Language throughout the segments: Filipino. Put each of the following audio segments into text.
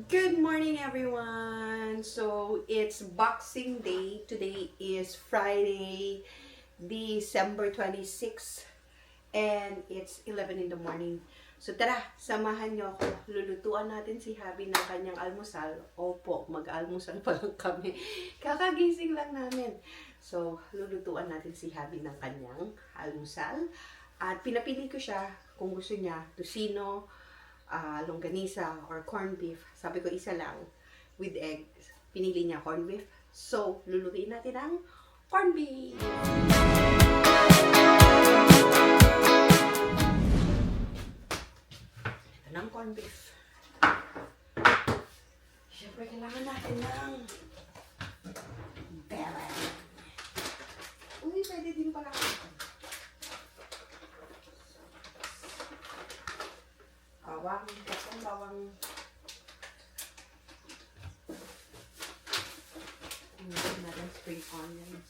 Good morning, everyone. So it's Boxing Day. Today is Friday, December 26, and it's 11 in the morning. So tara, samahan niyo ako. Lulutuan natin si Habi ng kanyang almusal. Opo, mag-almusal pa lang kami. Kakagising lang namin. So, lulutuan natin si Habi ng kanyang almusal. At pinapili ko siya kung gusto niya, tocino, longganisa or corned beef. Sabi ko isa lang with eggs. Pinili niya corned beef. So, lulutuin natin ang corned beef. Ito na ang corned beef. Siyempre, kailangan natin ng belen. Uy, pwede din pala ako. Bawang, kasang bawang. Hindi natin spring onions.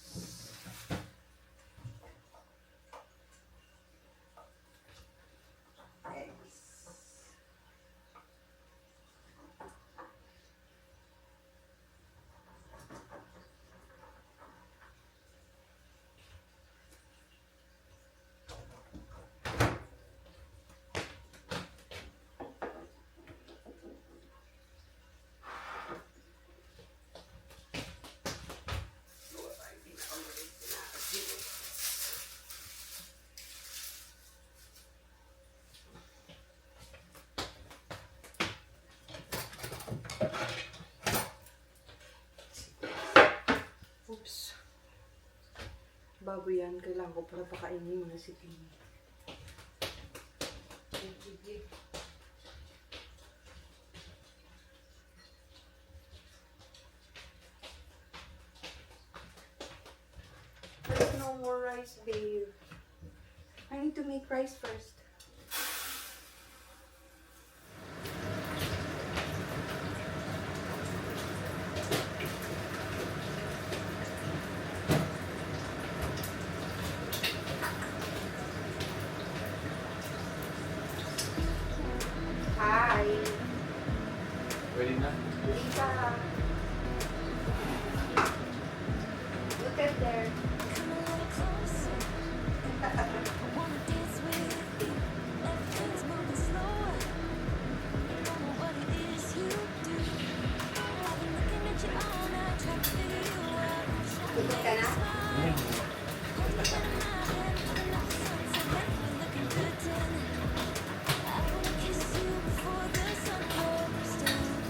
Eggs. Oops. Bago yan, kailangan ko para pakainin muna si Pini. There's no more rice, babe. I need to make rice first. Hi. Ready na? Lisa. Look at there. Ikot ka na?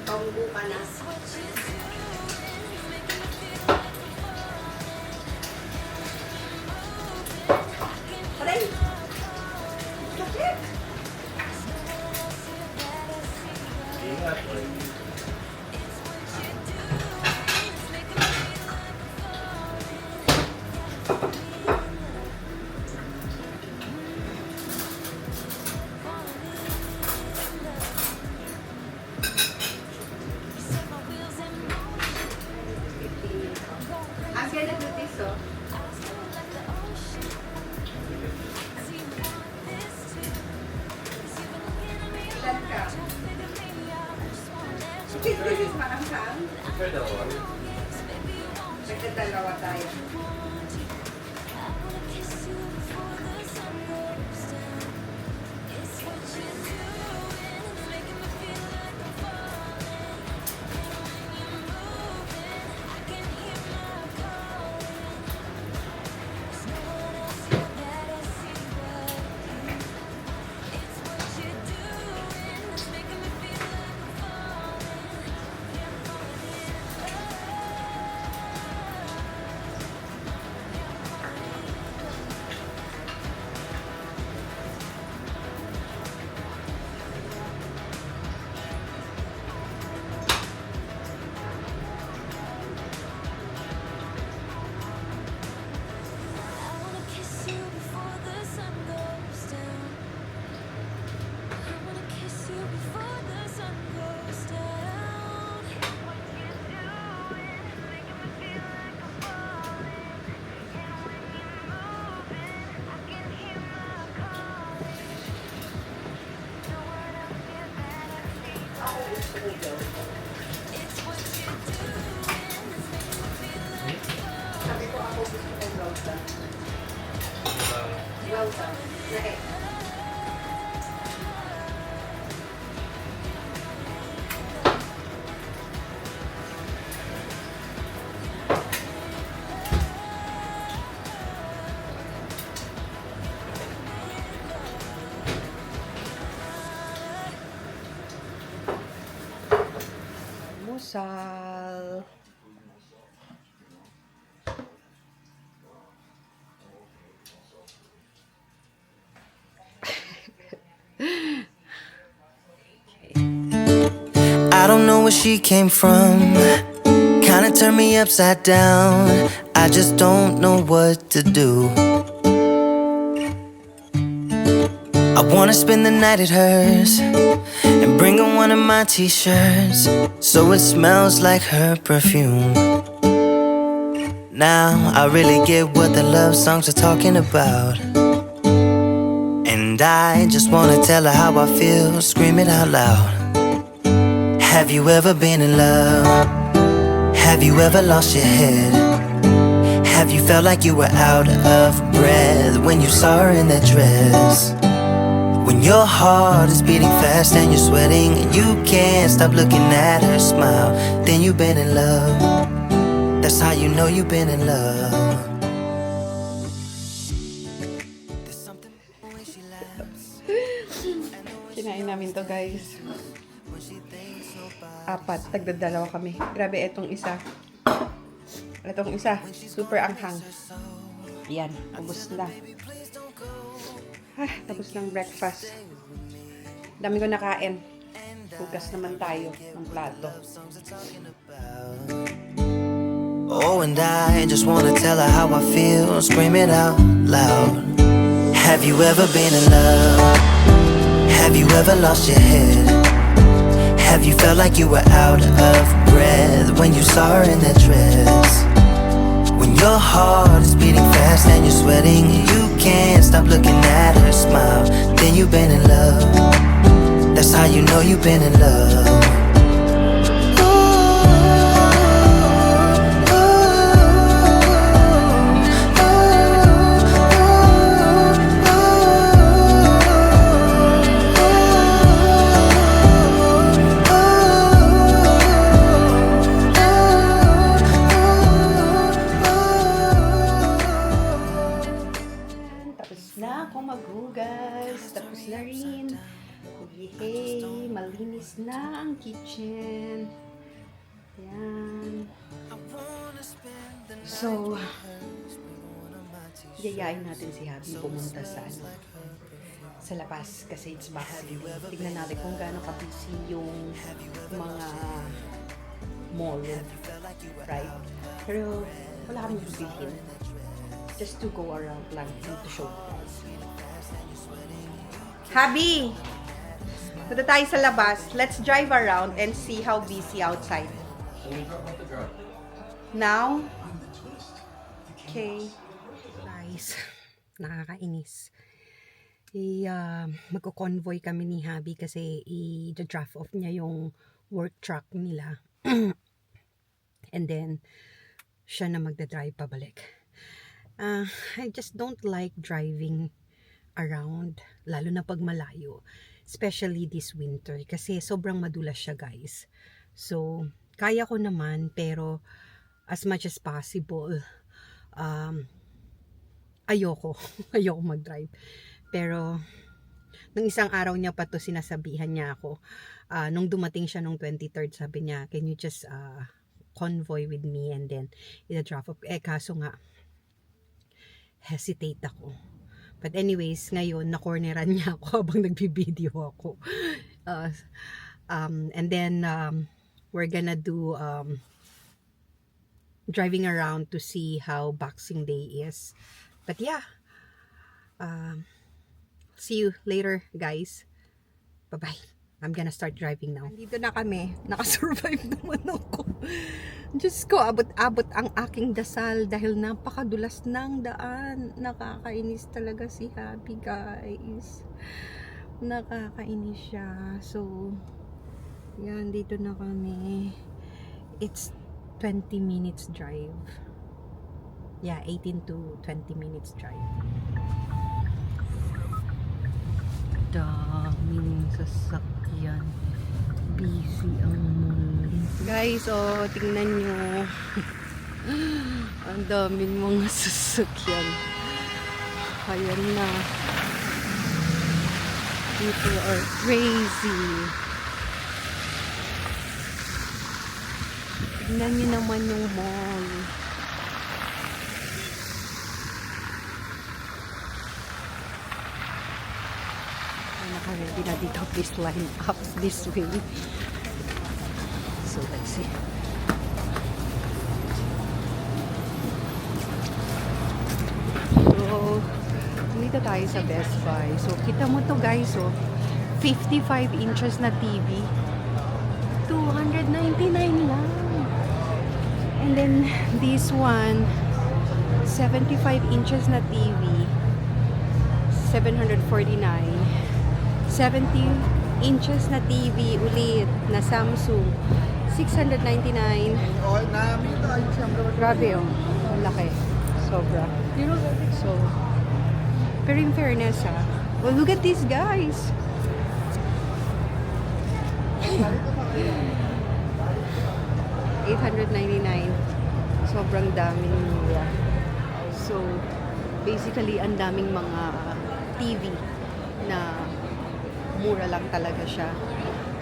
Tunggu ka na. Aray! Sakit! Ingat. I'm gonna do this, oh. Ilan ka? This is maanghang. Sure daw. Nagdadalawa tayo. gusto ko well done. Sabi ko ako gusto ko well done. Well done. Na egg. Musal. I don't know where she came from. Kinda turned me upside down. I just don't know what to do. I wanna spend the night at hers and bring her one of my t-shirts so it smells like her perfume. Now I really get what the love songs are talking about, and I just wanna tell her how I feel, scream it out loud. Have you ever been in love? Have you ever lost your head? Have you felt like you were out of breath when you saw her in that dress? When your heart is beating fast and you're sweating and you can't stop looking at her smile, then you've been in love. That's how you know you've been in love. There's something about the way she laughs. Kinain namin to, guys. 4, tagdadalawa kami. Grabe, etong isa. Etong isa, super anghang. Yan, ubos na. Tapos ng breakfast. Dami ko nakain. Hugas naman tayo ng plato. Oh, and I just wanna tell her how I feel, scream it out loud. Have you ever been in love? Have you ever lost your head? Have you felt like you were out of breath when you saw her in that dress? When your heart is beating fast and you're sweating and you can't stop looking at her smile, then you've been in love. That's how you know you've been in love. Tapos na rin. Yay! Malinis na ang kitchen. Yan. So, yayain natin si Habi pumunta sa sa labas kasi it's Boxing Day. Tignan natin kung gaano ka-busy yung mga mall, right? Pero wala kami bibilhin. Just to go around lang and to show you guys. Habi! Punta tayo sa labas. Let's drive around and see how busy outside. Now? Okay. Guys, nakakainis. Magko-convoy kami ni Habi kasi i-draft off niya yung work truck nila. And then, siya na magdadrive pabalik. I just don't like driving around, lalo na pag malayo, especially this winter kasi sobrang madulas siya, guys. So kaya ko naman, pero as much as possible ayoko mag-drive. Pero nung isang araw niya pa to sinasabihan niya ako, nung dumating siya nung 23rd, sabi niya, can you just convoy with me and then i-drop off. Kaso nga hesitate ako. But anyways, ngayon, na-corneran niya ako habang nagbibideo ako. And then, we're gonna do driving around to see how Boxing Day is. But yeah, see you later, guys. Bye-bye. I'm gonna start driving now. Dito na kami. Nakasurvive naman ako. Diyos ko, abot-abot ang aking dasal dahil napakadulas ng daan. Nakakainis talaga si Happy, guys. Nakakainis siya. So, Yan, dito na kami. It's 20 minutes drive. Yeah, 18 to 20 minutes drive. Daming sasakyan. Busy ang mall. Guys, oh, tingnan nyo. Ang daming mga sasakyan. Ayan na. People are crazy. Tingnan nyo naman yung mall. Naka-ready na dito. Please line up this way. So, let's see. So, dito tayo sa Best Buy. So, kita mo to guys, oh. 55 inches na TV. 299 lang. And then, this one, 75 inches na TV. 749. 70 inches na TV ulit na Samsung. 699. Grabe oh. Ang laki. Sobra. So, pero in fairness well, look at these guys. $899. Sobrang daming mura. So, basically, ang daming mga TV na mura lang talaga siya.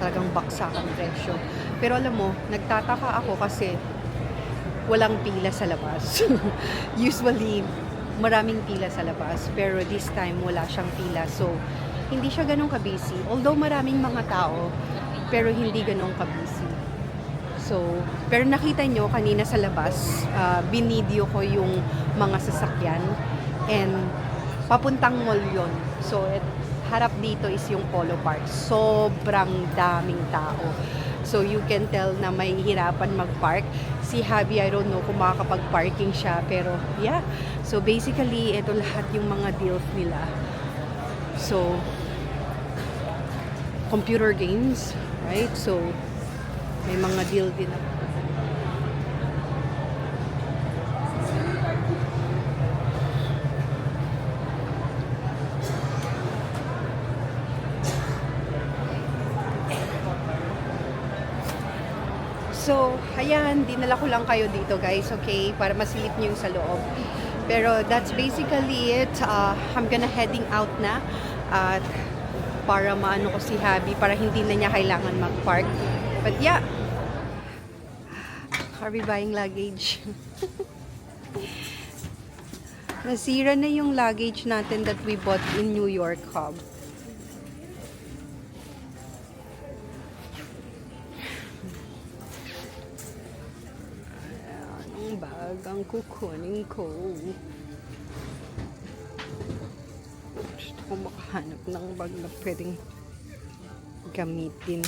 Talagang baksakan presyo. Pero alam mo, nagtataka ako kasi walang pila sa labas. Usually, maraming pila sa labas. Pero this time, wala siyang pila. So, hindi siya ganun ka-busy. Although maraming mga tao, pero hindi ganun ka-busy. So, pero nakita nyo kanina sa labas, binideo ko yung mga sasakyan. And, papuntang mall yun. So, harap dito is yung Polo Park. Sobrang daming tao. So, you can tell na may hirapan mag-park. Si Javi, I don't know kung makakapag-parking siya. Pero, yeah. So, basically, ito lahat yung mga deals nila. So, computer games, right? So, may mga deal din ako. So, ayan, dinala ko lang kayo dito guys, okay? Para masilip nyo yung sa loob. Pero that's basically it. I'm gonna heading out na. At para maano ko si Javi, para hindi na niya kailangan mag-park. But yeah, are we buying luggage? Nasira na yung luggage natin that we bought in New York Hub. Anong bag ang kukunin ko? Gusto ko makahanap ng bag na pwedeng gamitin.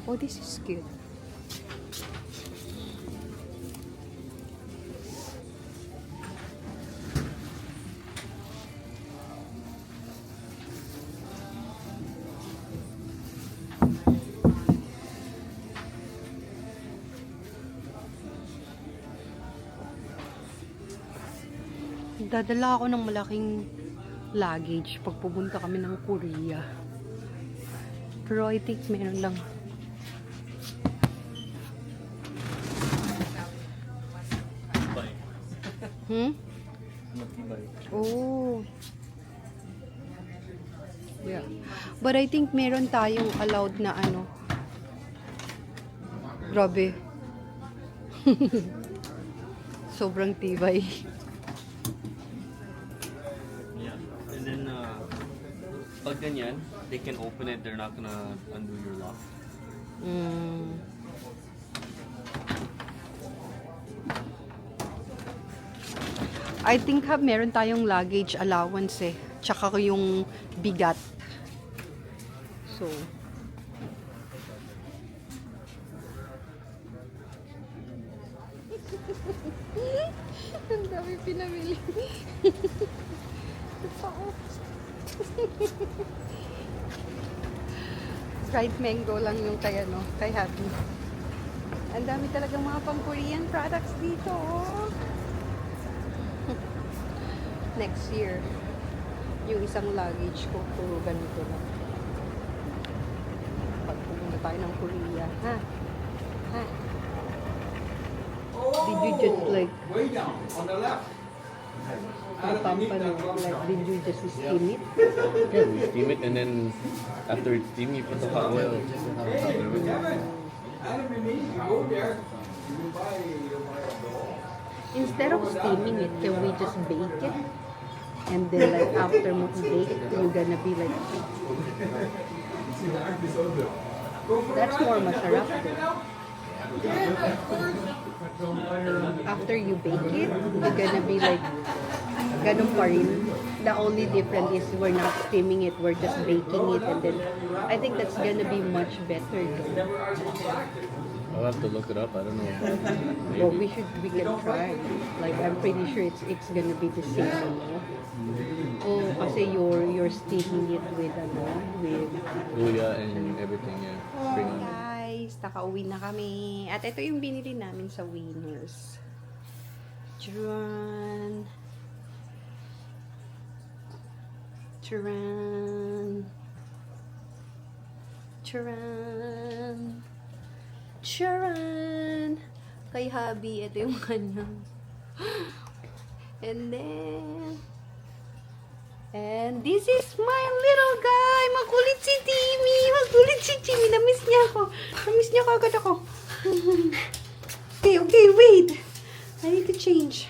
Oh, this is cute. Dadala ako ng malaking luggage pag pupunta kami ng Korea. Pero I think meron lang. Oh. Yeah. But I think meron tayong allowed na ano. Grabe. Sobrang tibay. Yeah. And then, pag ganyan, they can open it. They're not gonna undo your lock. I think meron tayong luggage allowance eh. Tsaka yung bigat. So, Ang dami pinamili. Dried mango lang yung kay ano, kay Happy. Ang dami talagang mga pang-Korean products dito. Oh. Next year, yung isang luggage ko, puro ganito lang. Pag pumunta tayo ng Korea, ha? Ha? Did you just like, Way down on the left. pampano, like, did you just steam it? Yeah, we steam it and then after it's steamed, you put the hot oil. Kevin, Adam and me, you go there, you buy a doll. Instead of steaming it, can we just bake it? And then like after mo i-bake, you're gonna be like, that's more masarap though. After you bake it, you're gonna be like, ganun pa rin. The only difference is we're not steaming it, we're just baking it, and then I think that's gonna be much better though. I'll have to look it up. I don't know. Well, Maybe. we can try. Like I'm pretty sure it's gonna be the same, no? Oh, kasi you're steaming it with ano, with Luya and everything, yeah. Bring on. guys, nakauwi na kami. At ito yung binili namin sa Winners. Charan. Charan. Charan. Charan. Kay Habi, ito yung kanyang. And this is my little guy. Makulit si Timmy. Makulit si Timmy. Namiss niya ako. Namiss niya agad ako. Okay, wait. I need to change.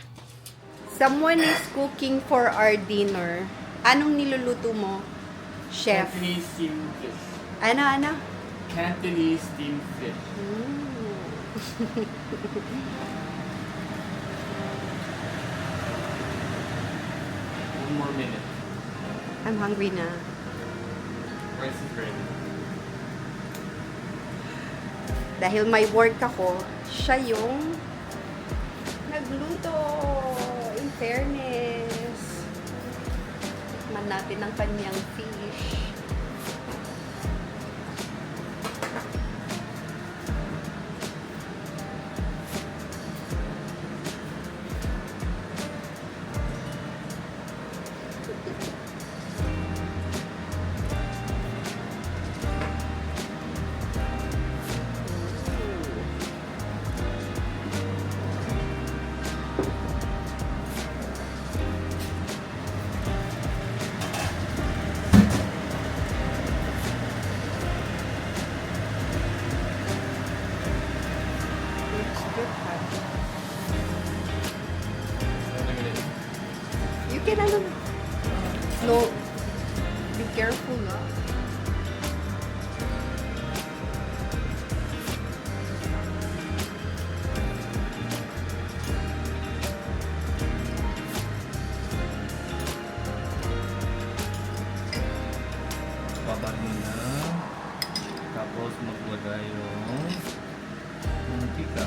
Someone is cooking for our dinner. Anong niluluto mo, chef? Cantonese steamed fish. Ano? Cantonese steamed fish. One more minute. I'm hungry na. Rice is ready. Dahil may work ako, siya yung nagluto. In fairness. Tikman natin ang kanyang fish. It's good, Happy. You can ano? No. Be careful, ah. Baba muna. Tapos maglagay yung mantika.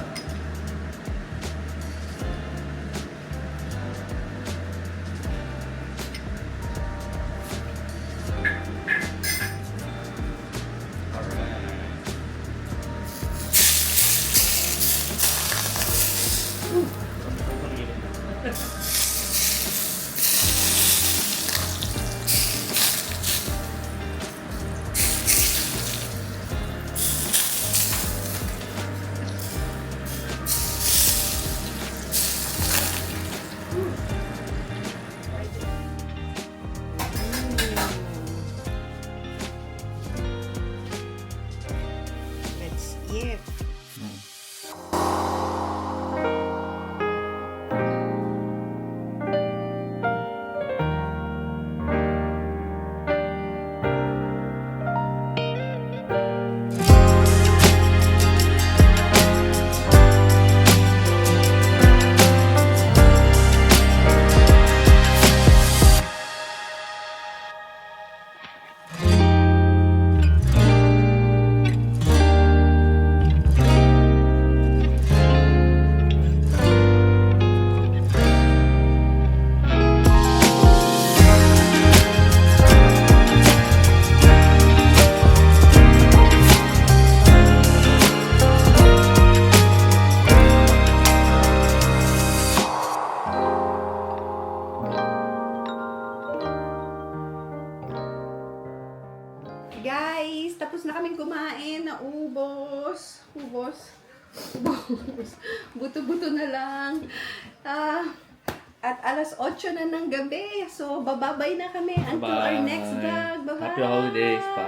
Tapos na kaming kumain. Naubos. Ubos. Buto-buto na lang. At alas 8 na ng gabi. So, bababay na kami until our next vlog. Bye-bye. Happy holidays pa.